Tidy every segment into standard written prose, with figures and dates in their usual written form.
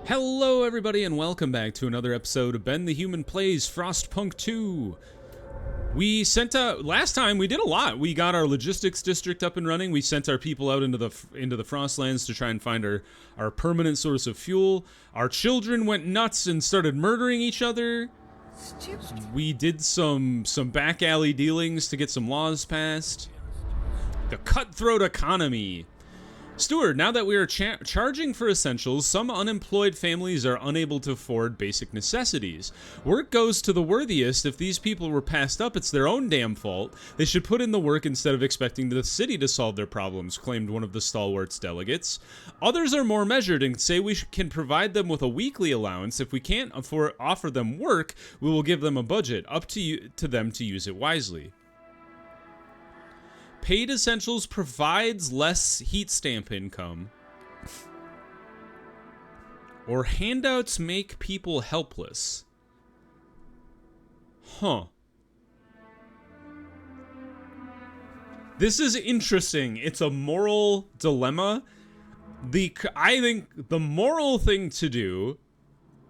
Hello everybody and welcome back to another episode of Ben the Human Plays Frostpunk 2. We sent out, last time we did a lot. We got our logistics district up and running. We sent our people out into the Frostlands to try and find our permanent source of fuel. Our children went nuts and started murdering each other. We did some back alley dealings to get some laws passed. The cutthroat economy. Stuart, now that we are charging for essentials, some unemployed families are unable to afford basic necessities. Work goes to the worthiest. If these people were passed up, it's their own damn fault. They should put in the work instead of expecting the city to solve their problems, claimed one of the stalwarts delegates. Others are more measured and say we can provide them with a weekly allowance. If we can't offer them work, we will give them a budget, up to them to use it wisely. Paid essentials provides less heat stamp income. Or handouts make people helpless. Huh. This is interesting. It's a moral dilemma. I think the moral thing to do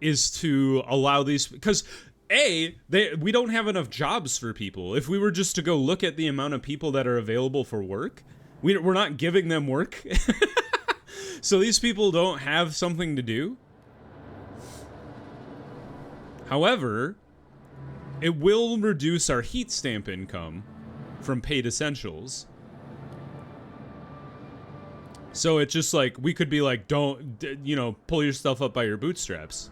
is to allow these, because we don't have enough jobs for people. If we were just to go look at the amount of people that are available for work, we're not giving them work. So these people don't have something to do. However, it will reduce our heat stamp income from paid essentials. So it's just like, we could be like, don't, pull yourself up by your bootstraps.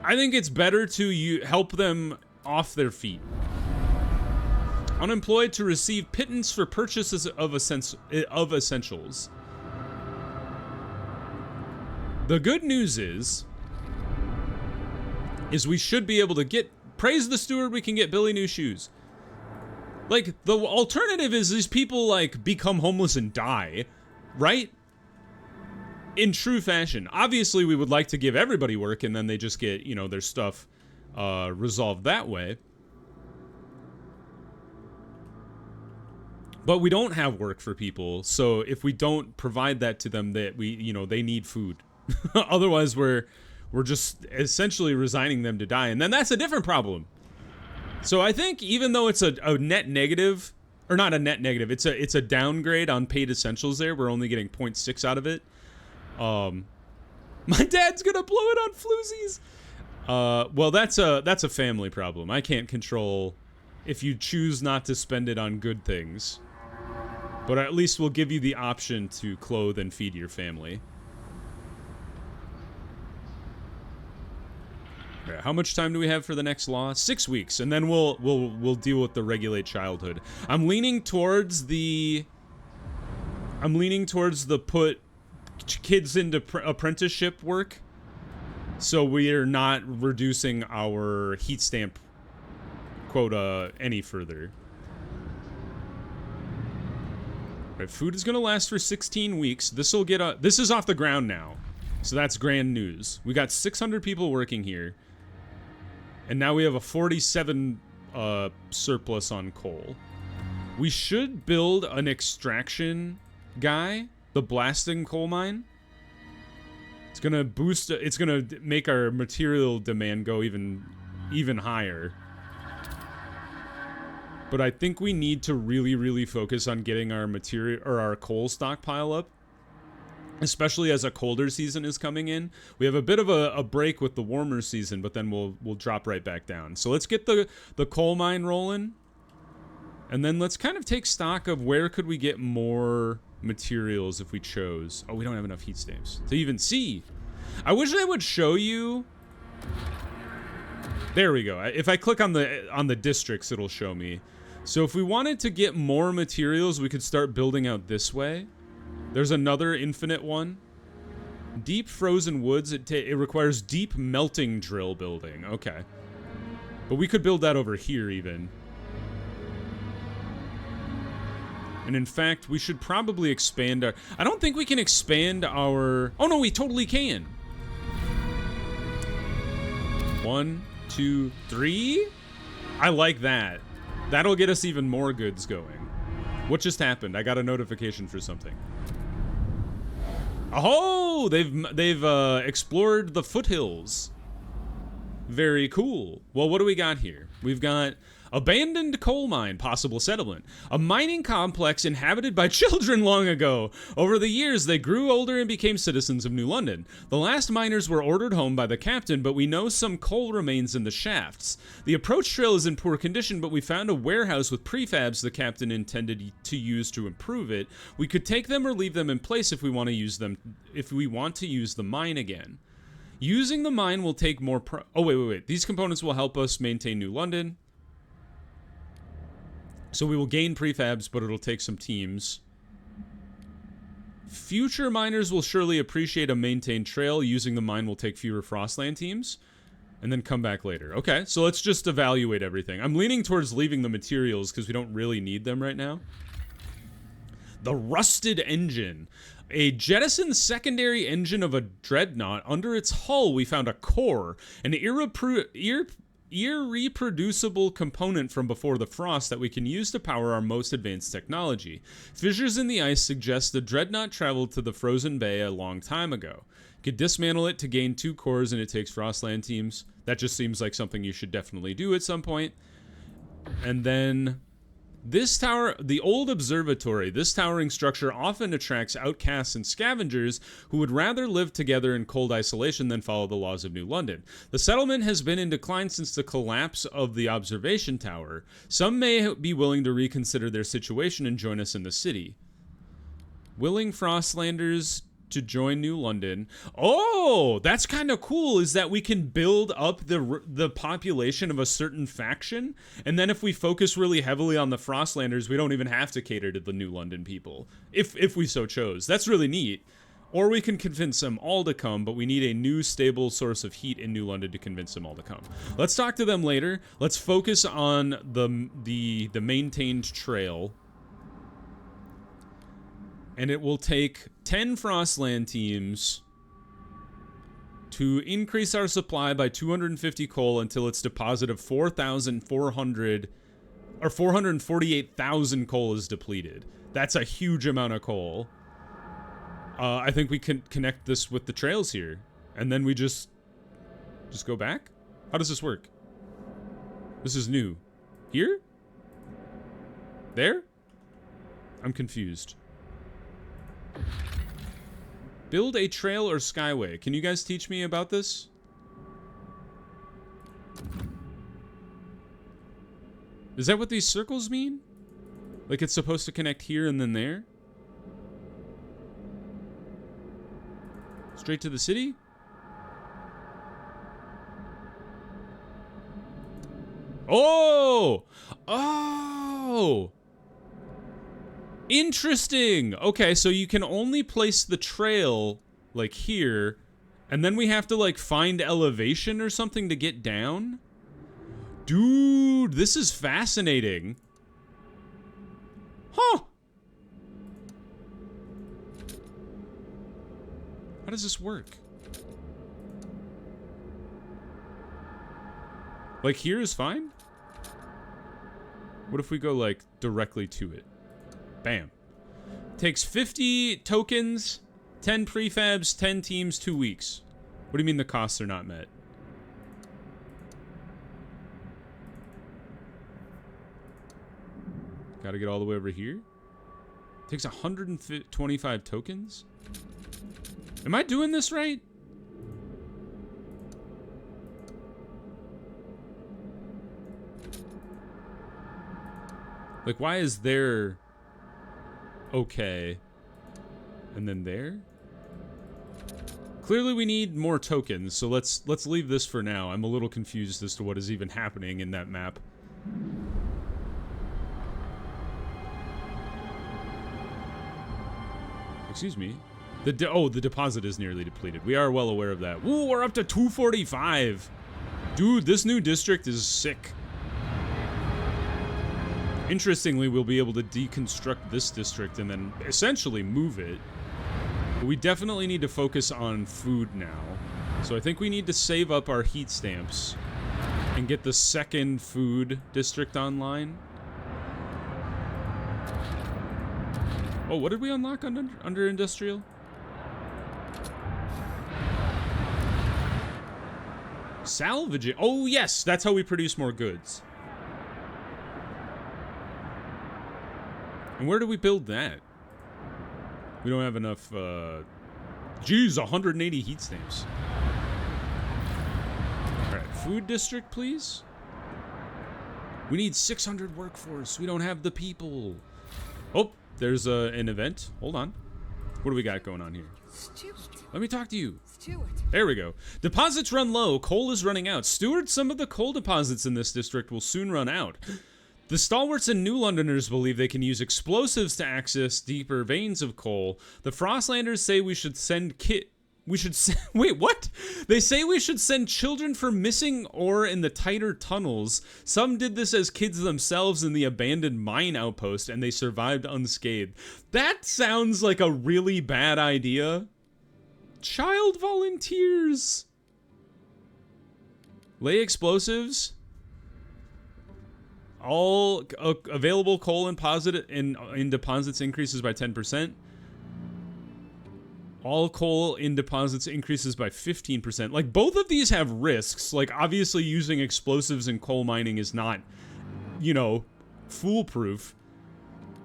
I think it's better to help them off their feet. Unemployed to receive pittance for purchases of essentials. The good news is we should be able to praise the steward, we can get Billy new shoes. Like, the alternative is these people, like, become homeless and die, right? In true fashion. Obviously, we would like to give everybody work, and then they just get, their stuff resolved that way. But we don't have work for people, so if we don't provide that to them, that they need food. Otherwise, we're just essentially resigning them to die, and then that's a different problem. So I think even though it's a net negative, or not a net negative, it's a downgrade on paid essentials there. We're only getting 0.6 out of it. My dad's gonna blow it on floozies. Well, that's a family problem. I can't control if you choose not to spend it on good things. But at least we'll give you the option to clothe and feed your family. Okay, how much time do we have for the next law? 6 weeks, and then we'll deal with the regulate childhood. I'm leaning towards the put kids into apprenticeship work, so we are not reducing our heat stamp quota any further. Right, food is going to last for 16 weeks. This is off the ground now, so that's grand news. We got 600 people working here, and now we have a 47 surplus on coal. We should build an extraction guy. The blasting coal mine. It's gonna boost. It's gonna make our material demand go even higher. But I think we need to really focus on getting our material or our coal stockpile up, especially as a colder season is coming in. We have a bit of a break with the warmer season, but then we'll drop right back down. So let's get the coal mine rolling, and then let's kind of take stock of where could we get more materials if we chose. Oh, we don't have enough heat stamps to even see. I wish they would show you. There we go. If I click on the districts, it'll show me. So if we wanted to get more materials, we could start building out this way. There's another infinite one. Deep frozen woods. It requires deep melting drill building. Okay, but we could build that over here even. And in fact, we should probably expand our... I don't think we can expand our... Oh, no, we totally can. 1, 2, 3. I like that. That'll get us even more goods going. What just happened? I got a notification for something. Oh, they've explored the foothills. Very cool. Well, what do we got here? We've got abandoned coal mine, possible settlement. A mining complex inhabited by children long ago. Over the years, they grew older and became citizens of New London. The last miners were ordered home by the captain, but we know some coal remains in the shafts. The approach trail is in poor condition, but we found a warehouse with prefabs the captain intended to use to improve it. We could take them or leave them in place if we want to use them, if we want to use the mine again. Using the mine will take more oh, wait. These components will help us maintain New London. So we will gain prefabs, but it'll take some teams. Future miners will surely appreciate a maintained trail. Using the mine will take fewer Frostland teams. And then come back later. Okay, so let's just evaluate everything. I'm leaning towards leaving the materials because we don't really need them right now. The rusted engine. A jettisoned secondary engine of a dreadnought. Under its hull, we found a core, an irreproducible component from before the frost that we can use to power our most advanced technology. Fissures in the ice suggest the dreadnought traveled to the frozen bay a long time ago. You could dismantle it to gain 2 cores, and it takes Frostland teams. That just seems like something you should definitely do at some point. And then this tower, the old observatory, this towering structure often attracts outcasts and scavengers who would rather live together in cold isolation than follow the laws of New London. The settlement has been in decline since the collapse of the observation tower. Some may be willing to reconsider their situation and join us in the city. Willing Frostlanders to join New London. Oh, that's kind of cool, is that we can build up the population of a certain faction, and then if we focus really heavily on the Frostlanders, we don't even have to cater to the New London people, if we so chose. That's really neat. Or we can convince them all to come, but we need a new stable source of heat in New London to convince them all to come. Let's talk to them later. Let's focus on the maintained trail. And it will take 10 Frostland teams to increase our supply by 250 coal until its deposit of 4,400 or 448,000 coal is depleted. That's a huge amount of coal. I think we can connect this with the trails here, and then we just go back. How does this work? This is new. Here? There? I'm confused. Build a trail or skyway. Can you guys teach me about this? Is that what these circles mean? Like it's supposed to connect here and then there? Straight to the city? Oh! Oh! Interesting. Okay, so you can only place the trail like here, and then we have to like find elevation or something to get down? Dude, this is fascinating. Huh. How does this work? Like here is fine? What if we go like directly to it? Bam. Takes 50 tokens, 10 prefabs, 10 teams, 2 weeks. What do you mean the costs are not met? Gotta get all the way over here. Takes 125 tokens? Am I doing this right? Like, why is there okay and then there? Clearly we need more tokens, so let's leave this for now. I'm a little confused as to what is even happening in that map. Excuse me. The deposit is nearly depleted. We are well aware of that. Ooh, we're up to 245. Dude, this new district is sick. Interestingly, we'll be able to deconstruct this district and then essentially move it. But we definitely need to focus on food now. So I think we need to save up our heat stamps and get the second food district online. Oh, what did we unlock under industrial? Salvaging. Oh, yes, that's how we produce more goods. And where do we build that? We don't have enough, geez, 180 heat stamps. Alright, food district, please. We need 600 workforce. We don't have the people. Oh, there's an event. Hold on. What do we got going on here? Let me talk to you. There we go. Deposits run low. Coal is running out. Steward, some of the coal deposits in this district will soon run out. The stalwarts and New Londoners believe they can use explosives to access deeper veins of coal. The Frostlanders say we should send wait, what? They say we should send children for missing ore in the tighter tunnels. Some did this as kids themselves in the abandoned mine outpost, and they survived unscathed. That sounds like a really bad idea. Child volunteers. Lay explosives. All available coal in deposits increases by 10%. All coal in deposits increases by 15%. Like, both of these have risks. Like, obviously using explosives in coal mining is not, you know, foolproof.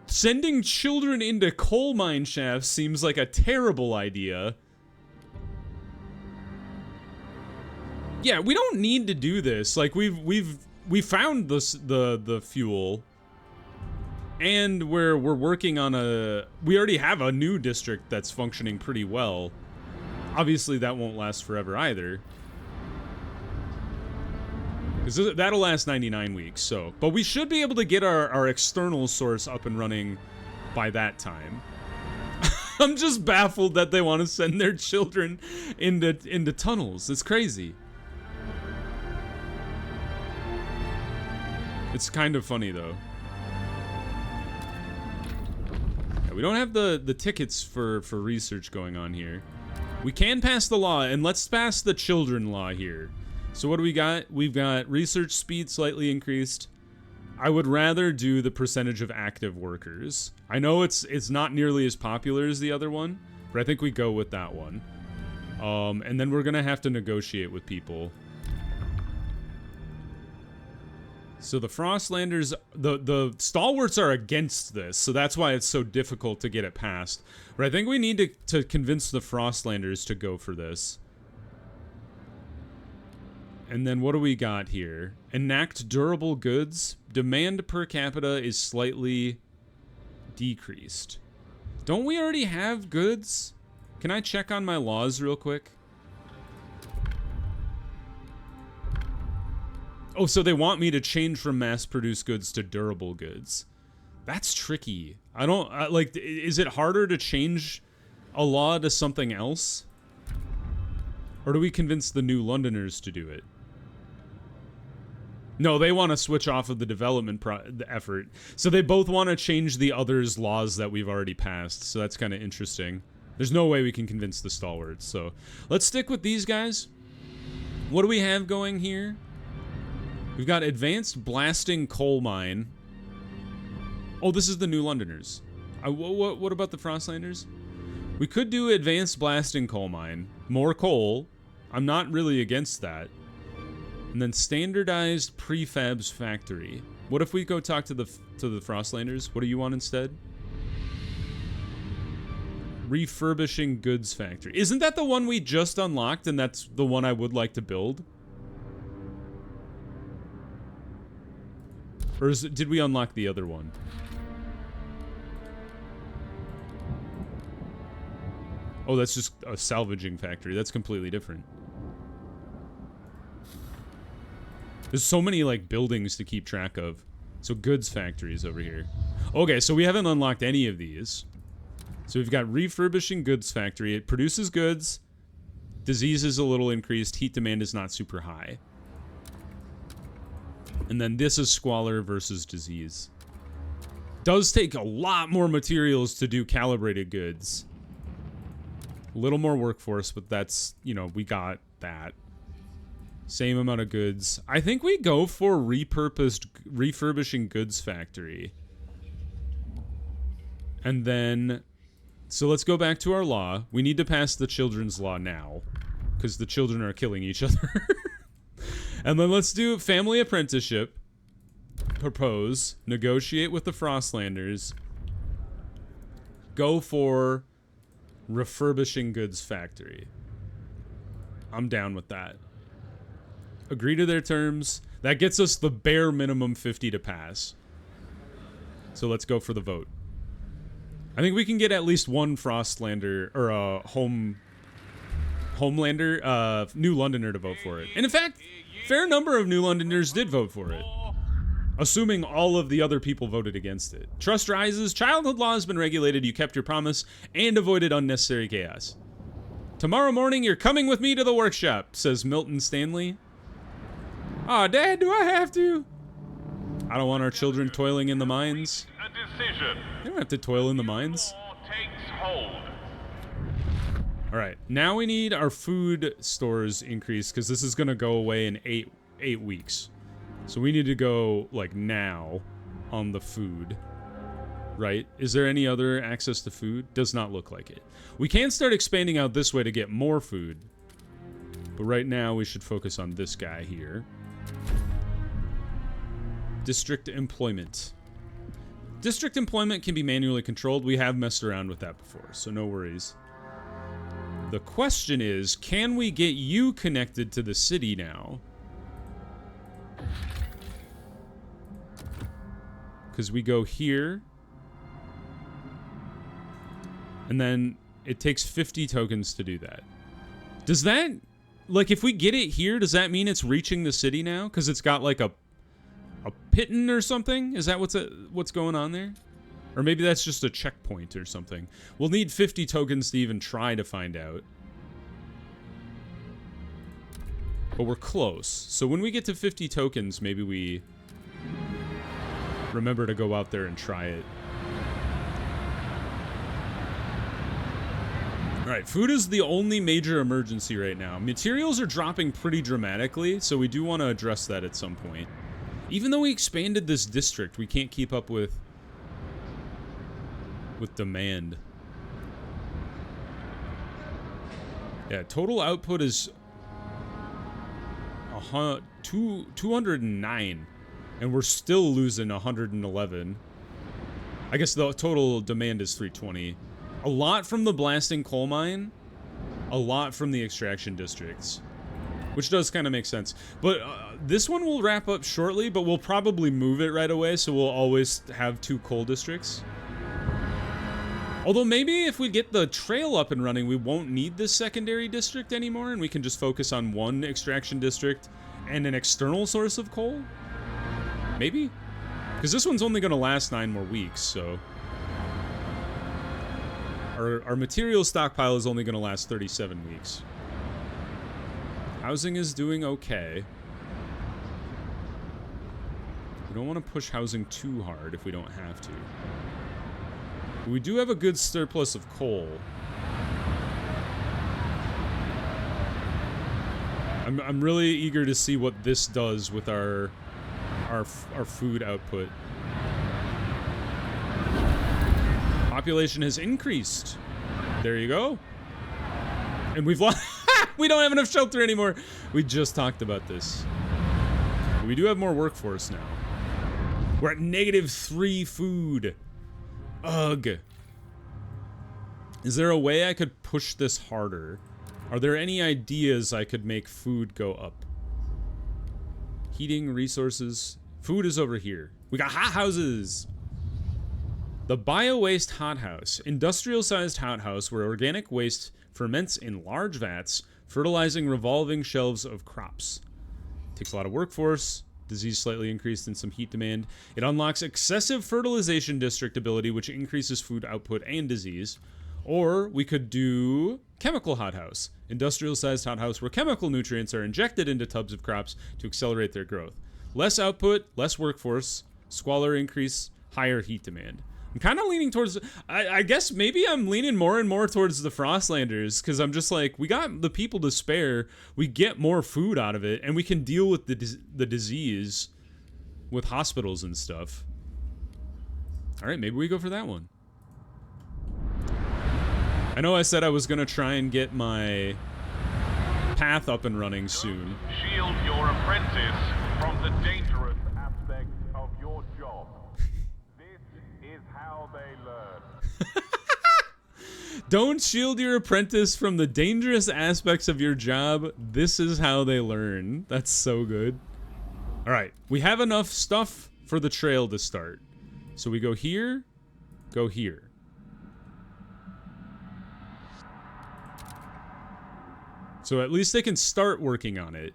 Sending children into coal mine shafts seems like a terrible idea. Yeah, we don't need to do this. Like, we found the fuel, and we're working on we already have a new district that's functioning pretty well. Obviously, that won't last forever either, because that'll last 99 weeks. So, but we should be able to get our external source up and running by that time. I'm just baffled that they want to send their children into tunnels. It's crazy. It's kind of funny, though. Yeah, we don't have the tickets for research going on here. We can pass the law, and let's pass the children law here. So what do we got? We've got research speed slightly increased. I would rather do the percentage of active workers. I know it's not nearly as popular as the other one, but I think we go with that one. And then we're gonna have to negotiate with people. So the Frostlanders, the stalwarts are against this, so that's why it's so difficult to get it passed. But I think we need to convince the Frostlanders to go for this. And then what do we got here? Enact durable goods. Demand per capita is slightly decreased. Don't we already have goods? Can I check on my laws real quick? Oh, so they want me to change from mass-produced goods to durable goods. That's tricky. Like, is it harder to change a law to something else? Or do we convince the New Londoners to do it? No, they want to switch off of the development effort. So they both want to change the others' laws that we've already passed. So that's kind of interesting. There's no way we can convince the stalwarts. So let's stick with these guys. What do we have going here? We've got advanced blasting coal mine. Oh, this is the New Londoners. What about the Frostlanders? We could do advanced blasting coal mine. More coal. I'm not really against that. And then standardized prefabs factory. What if we go talk to the Frostlanders? What do you want instead? Refurbishing goods factory. Isn't that the one we just unlocked, and that's the one I would like to build? Or did we unlock the other one? Oh, that's just a salvaging factory. That's completely different. There's so many, like, buildings to keep track of. So goods factories over here. Okay, so we haven't unlocked any of these. So we've got refurbishing goods factory. It produces goods. Disease is a little increased. Heat demand is not super high. And then this is squalor versus disease. Does take a lot more materials to do calibrated goods. A little more workforce, but that's, you know, we got that. Same amount of goods. I think we go for refurbishing goods factory. And then, so let's go back to our law. We need to pass the children's law now, because the children are killing each other. And then let's do family apprenticeship. Propose. Negotiate with the Frostlanders. Go for refurbishing goods factory. I'm down with that. Agree to their terms. That gets us the bare minimum 50 to pass. So let's go for the vote. I think we can get at least one Frostlander or a Homelander, New Londoner to vote for it. And in fact, fair number of New Londoners did vote for it. Assuming all of the other people voted against it. Trust rises, childhood law has been regulated, you kept your promise, and avoided unnecessary chaos. Tomorrow morning, you're coming with me to the workshop, says Milton Stanley. Aw, Dad, do I have to? I don't want our children toiling in the mines. They don't have to toil in the mines. Alright, now we need our food stores increased, because this is going to go away in eight weeks. So we need to go, like, now on the food, right? Is there any other access to food? Does not look like it. We can start expanding out this way to get more food. But right now, we should focus on this guy here. District employment. District employment can be manually controlled. We have messed around with that before, so no worries. The question is, can we get you connected to the city now? Because we go here. And then it takes 50 tokens to do that. Does that... Like, if we get it here, does that mean it's reaching the city now? Because it's got, like, a pitten or something? Is that what's going on there? Or maybe that's just a checkpoint or something. We'll need 50 tokens to even try to find out. But we're close. So when we get to 50 tokens, maybe we... remember to go out there and try it. Alright, food is the only major emergency right now. Materials are dropping pretty dramatically, so we do want to address that at some point. Even though we expanded this district, we can't keep up with demand. Yeah, total output is 209. And we're still losing 111. I guess the total demand is 320. A lot from the blasting coal mine. A lot from the extraction districts. Which does kind of make sense. But this one will wrap up shortly, but we'll probably move it right away, so we'll always have 2 coal districts. Although maybe if we get the trail up and running, we won't need this secondary district anymore, and we can just focus on one extraction district and an external source of coal? Maybe? Because this one's only going to last 9 more weeks, so... Our material stockpile is only going to last 37 weeks. Housing is doing okay. We don't want to push housing too hard if we don't have to. But we do have a good surplus of coal. I'm really eager to see what this does with our food output. Population has increased. There you go. And we've lost... We don't have enough shelter anymore. We just talked about this. But we do have more workforce now. We're at -3 food. Ugh. Is there a way I could push this harder? Are there any ideas I could make food go up? Heating, resources. Food is over here. We got hot houses. The bio-waste hothouse. Industrial-sized hothouse where organic waste ferments in large vats, fertilizing revolving shelves of crops. Takes a lot of workforce. Disease slightly increased in some heat demand. It unlocks excessive fertilization district ability, which increases food output and disease. Or we could do chemical hothouse. Industrial-sized hothouse where chemical nutrients are injected into tubs of crops to accelerate their growth. Less output, less workforce, squalor increase, higher heat demand. I'm kind of leaning towards... I guess maybe I'm leaning more and more towards the Frostlanders, because I'm just like, we got the people to spare, we get more food out of it, and we can deal with the disease with hospitals and stuff. Alright, maybe we go for that one. I know I said I was going to try and get my path up and running soon. Shield your apprentice from the dangerous aspects of your job. This is how they learn. Don't shield your apprentice from the dangerous aspects of your job. This is how they learn. That's so good. All right, we have enough stuff for the trail to start. So we go here, go here. So at least they can start working on it.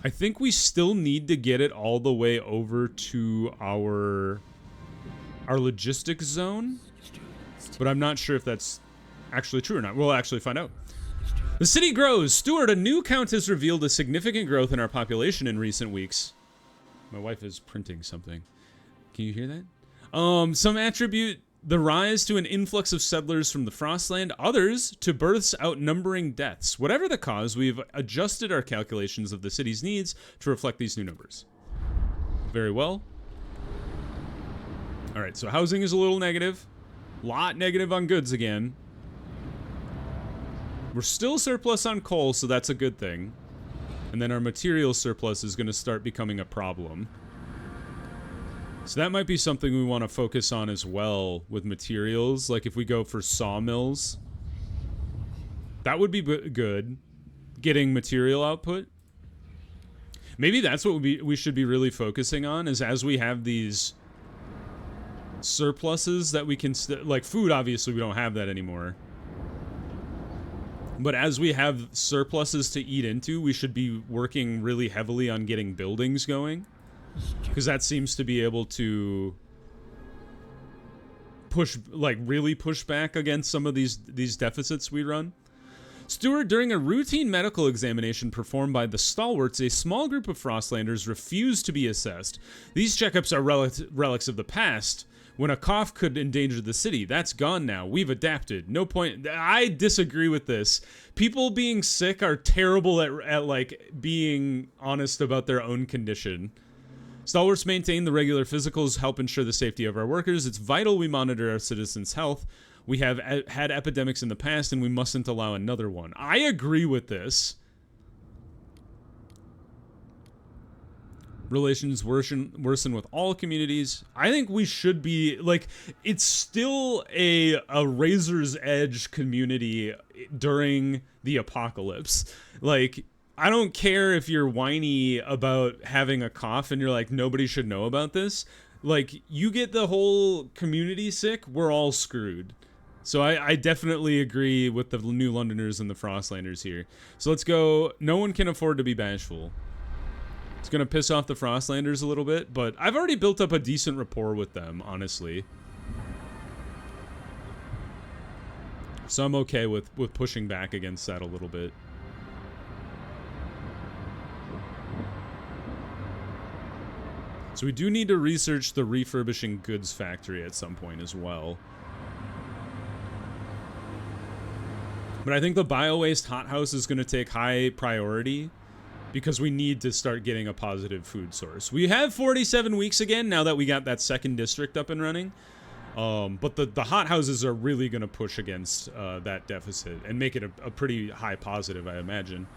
I think we still need to get it all the way over to our logistics zone, but I'm not sure if that's actually true or not. We'll actually find out. The city grows. Stuart, a new count has revealed a significant growth in our population in recent weeks. My wife is printing something. Can you hear that? Some attribute the rise to an influx of settlers from the Frostland, others to births outnumbering deaths. Whatever the cause, we've adjusted our calculations of the city's needs to reflect these new numbers. Very well. All right, so housing is a little negative. Lot negative on goods again. We're still surplus on coal, so that's a good thing. And then our material surplus is going to start becoming a problem. So that might be something we want to focus on as well with materials. Like if we go for sawmills, that would be good. Getting material output. Maybe that's what we should be really focusing on, is as we have these surpluses that we can, like food, obviously we don't have that anymore. But as we have surpluses to eat into, we should be working really heavily on getting buildings going. Because that seems to be able to push, like, really push back against some of these deficits we run. Stuart, during a routine medical examination performed by the Stalwarts, a small group of Frostlanders refused to be assessed. These checkups are relics of the past, when a cough could endanger the city. That's gone now. We've adapted. No point. I disagree with this. People being sick are terrible at like, being honest about their own condition. Stalwarts maintain the regular physicals, help ensure the safety of our workers. It's vital we monitor our citizens' health. We have had epidemics in the past, and we mustn't allow another one. I agree with this. Relations worsen with all communities. I think we should be, like, it's still a razor's edge community during the apocalypse. Like, I don't care if you're whiny about having a cough and you're like, nobody should know about this. Like, you get the whole community sick, we're all screwed. So I definitely agree with the New Londoners and the Frostlanders here. So let's go. No one can afford to be bashful. It's going to piss off the Frostlanders a little bit, but I've already built up a decent rapport with them, honestly. So I'm okay with pushing back against that a little bit. So we do need to research the refurbishing goods factory at some point as well. But I think the bio-waste hothouse is going to take high priority because we need to start getting a positive food source. We have 47 weeks again now that we got that second district up and running. But the hothouses are really going to push against that deficit and make it a pretty high positive, I imagine.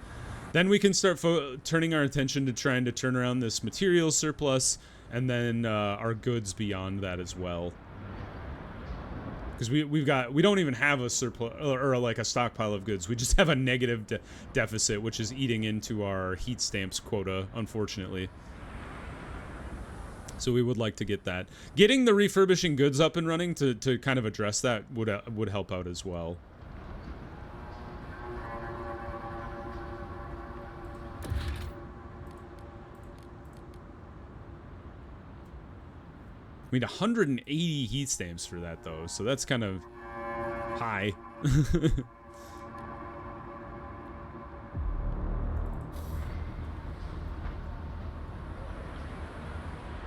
Then we can start turning our attention to trying to turn around this material surplus and then our goods beyond that as well. Because we don't even have a surplus or like a stockpile of goods. We just have a negative deficit, which is eating into our heat stamps quota, unfortunately. So we would like to get that. Getting the refurbishing goods up and running to kind of address that would help out as well. We need 180 heat stamps for that, though, so that's kind of high.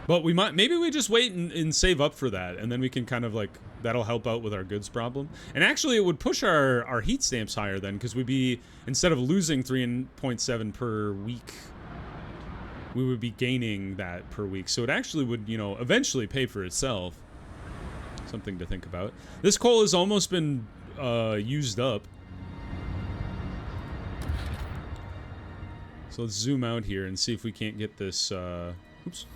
But maybe we just wait and save up for that, and then we can kind of like, that'll help out with our goods problem. And actually, it would push our heat stamps higher then, because we'd be, instead of losing 3.7 per week, we would be gaining that per week. So it actually would, you know, eventually pay for itself. Something to think about. This coal has almost been used up. So let's zoom out here and see if we can't get this, oops.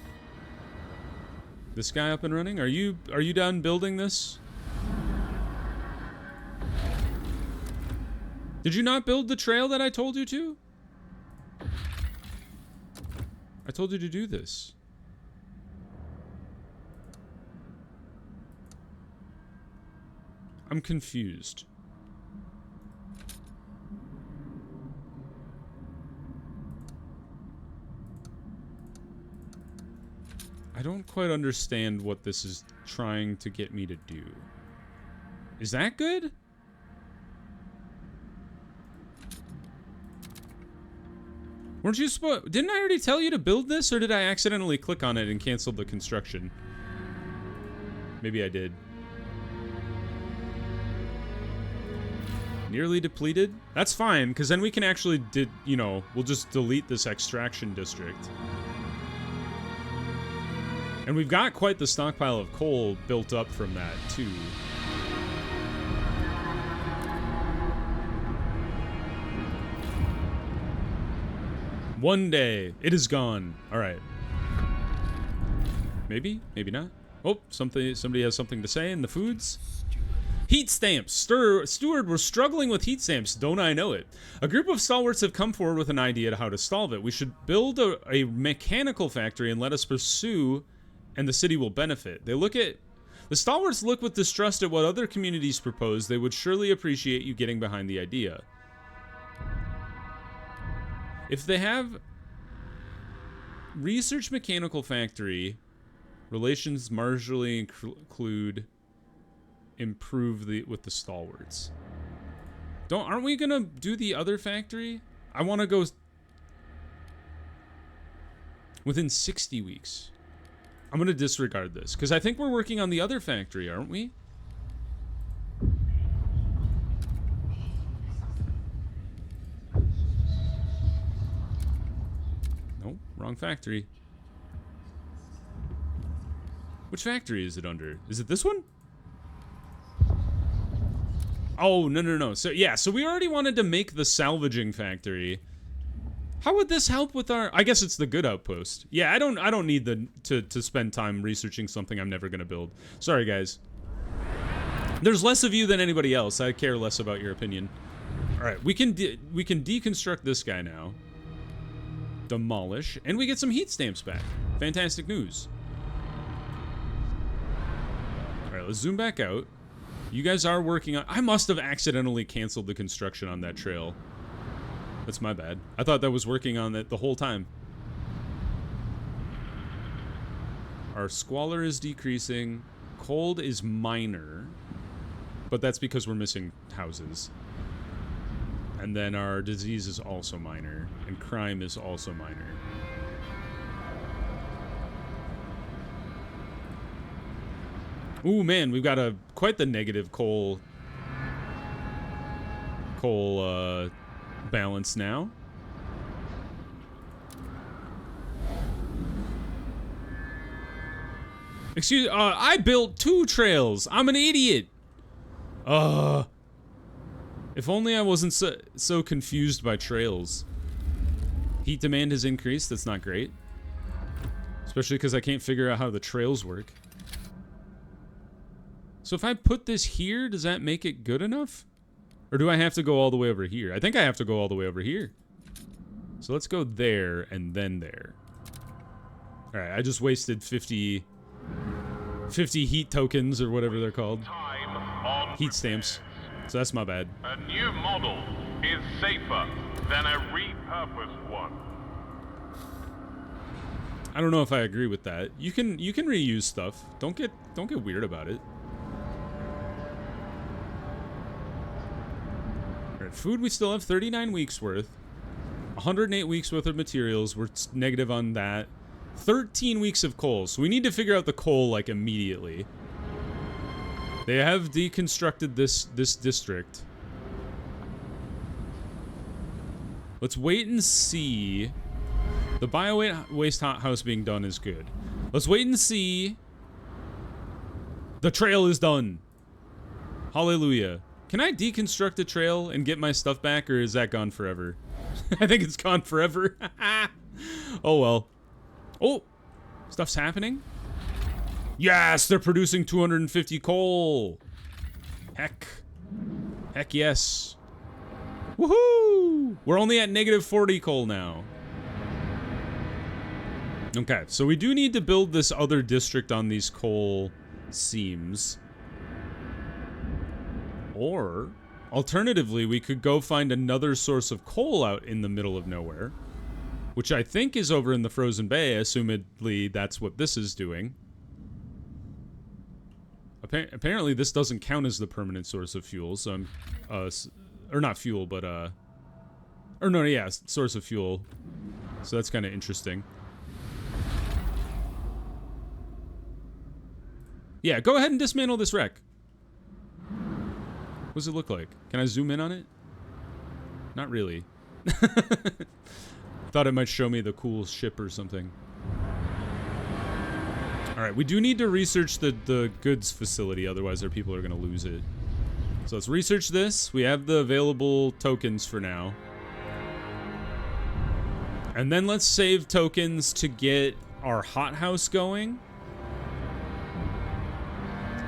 This guy up and running? Are you done building this? Did you not build the trail that I told you to? I told you to do this. I'm confused. I don't quite understand what this is trying to get me to do. Is that good? Weren't you supposed... Didn't I already tell you to build this, or did I accidentally click on it and cancel the construction? Maybe I did. Nearly depleted? That's fine, because then we can actually, we'll just delete this extraction district. And we've got quite the stockpile of coal built up from that, too. One day, it is gone. All right. Maybe, maybe not. Oh, somebody has something to say in the foods. Heat stamps. Steward, we're struggling with heat stamps. Don't I know it? A group of stalwarts have come forward with an idea to how to solve it. We should build a mechanical factory and let us pursue, and the city will benefit. The stalwarts look with distrust at what other communities propose. They would surely appreciate you getting behind the idea. If they have research mechanical factory, relations marginally include improve with the stalwarts. Aren't we gonna do the other factory? I want to go within 60 weeks. I'm gonna disregard this because I think we're working on the other factory, aren't we? Nope, wrong factory. Which factory is it under? Is it this one? Oh, no. So, yeah, so we already wanted to make the salvaging factory. How would this help with our... I guess it's the good outpost. Yeah, I don't need to spend time researching something I'm never going to build. Sorry, guys. There's less of you than anybody else. I care less about your opinion. All right, we can deconstruct this guy now. Demolish. And we get some heat stamps back. Fantastic news. All right, let's zoom back out. You guys are working on... I must have accidentally canceled the construction on that trail. That's my bad. I thought that was working on it the whole time. Our squalor is decreasing. Cold is minor. But that's because we're missing houses. And then our disease is also minor. And crime is also minor. Ooh, man, we've got quite the negative coal balance now. Excuse, I built 2 trails. I'm an idiot. If only I wasn't so confused by trails. Heat demand has increased. That's not great. Especially because I can't figure out how the trails work. So if I put this here, does that make it good enough? Or do I have to go all the way over here? I think I have to go all the way over here. So let's go there and then there. Alright, I just wasted 50 heat tokens or whatever they're called. Heat stamps. So that's my bad. A new model is safer than a repurposed one. I don't know if I agree with that. You can reuse stuff. Don't get weird about it. Food, we still have 39 weeks worth. 108 weeks worth of materials. We're negative on that. 13 weeks of coal. So we need to figure out the coal, like, immediately. They have deconstructed this district. Let's wait and see. The bio-waste hothouse being done is good. Let's wait and see. The trail is done. Hallelujah. Can I deconstruct a trail and get my stuff back, or is that gone forever? I think it's gone forever. Oh, well. Oh, stuff's happening. Yes, they're producing 250 coal. Heck. Heck yes. Woohoo! We're only at negative 40 coal now. Okay, so we do need to build this other district on these coal seams. Or, alternatively, we could go find another source of coal out in the middle of nowhere, which I think is over in the Frozen Bay. Assumedly, that's what this is doing. Apparently, this doesn't count as the permanent source of fuel, so I'm, or not fuel, but, or no, yeah, source of fuel. So that's kind of interesting. Yeah, go ahead and dismantle this wreck. What does it look like? Can I zoom in on it? Not really. Thought it might show me the cool ship or something. Alright, we do need to research the goods facility, otherwise our people are going to lose it. So let's research this. We have the available tokens for now. And then let's save tokens to get our hothouse going.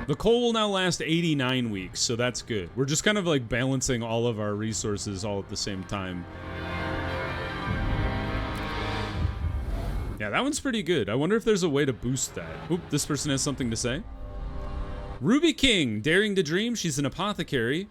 The coal will now last 89 weeks, so that's good. We're just kind of like balancing all of our resources all at the same time. Yeah, that one's pretty good. I wonder if there's a way to boost that. Oop, this person has something to say. Ruby King, daring to dream. She's an apothecary.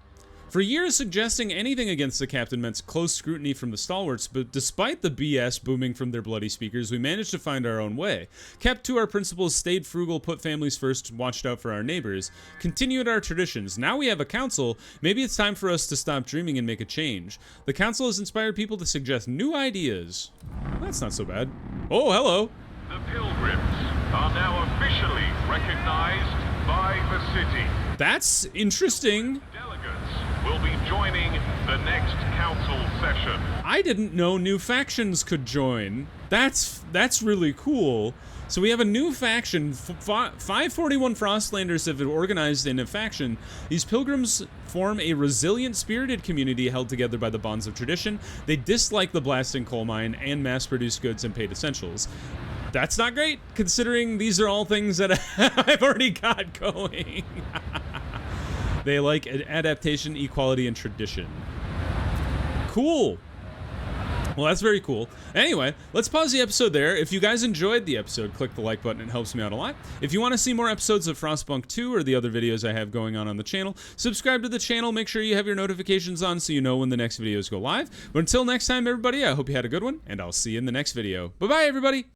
For years, suggesting anything against the captain meant close scrutiny from the stalwarts, but despite the BS booming from their bloody speakers, we managed to find our own way. Kept to our principles, stayed frugal, put families first, watched out for our neighbors, continued our traditions. Now we have a council. Maybe it's time for us to stop dreaming and make a change. The council has inspired people to suggest new ideas. That's not so bad. Oh, hello. The pilgrims are now officially recognized by the city. That's interesting. Delegates will be joining the next council session. I didn't know new factions could join. That's really cool. So we have a new faction. 541 Frostlanders have been organized in a faction. These pilgrims form a resilient, spirited community held together by the bonds of tradition. They dislike the blasting coal mine and mass-produced goods and paid essentials. That's not great, considering these are all things that I've already got going. They like adaptation, equality, and tradition. Cool. Well, that's very cool. Anyway, let's pause the episode there. If you guys enjoyed the episode, click the like button. It helps me out a lot. If you want to see more episodes of Frostpunk 2 or the other videos I have going on the channel, subscribe to the channel. Make sure you have your notifications on so you know when the next videos go live. But until next time, everybody, I hope you had a good one, and I'll see you in the next video. Bye-bye, everybody.